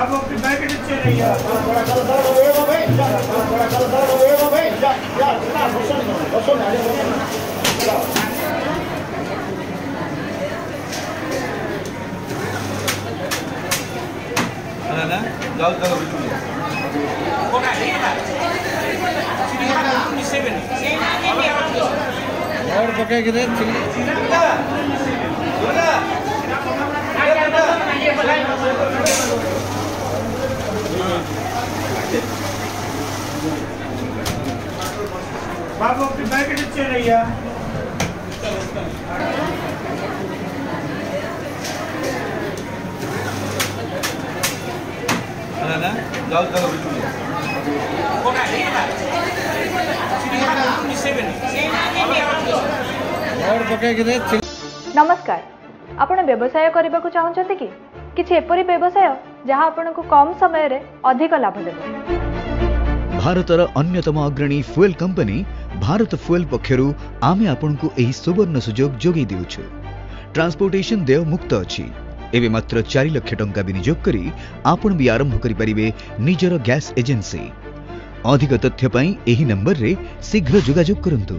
बाबू अपनी बैग नीचे रही है। और पके किधर बाबू अपनी बैग नीचे रही है। और पके किधर। नमस्कार, आपण व्यवसाय करने को चाहते कि किसी एपरी व्यवसाय जहाँ आपण को कम समय रे अधिक लाभ देबो। भारतर अन्यतम अग्रणी फ्यूएल कंपनी भारत फ्यूएल पक्षरु आमे आपण को एही सुवर्ण सुजोग जोगी देउछु। ट्रांसपोर्टेशन देय मुक्त अछि। एबे मात्र 4 लाख टंका विनियोग करी आपण भी आरंभ करि परिबे निजर गैस एजेंसी। अधिक तथ्य पई एही नंबर रे शीघ्र जोगाजोग करंतु।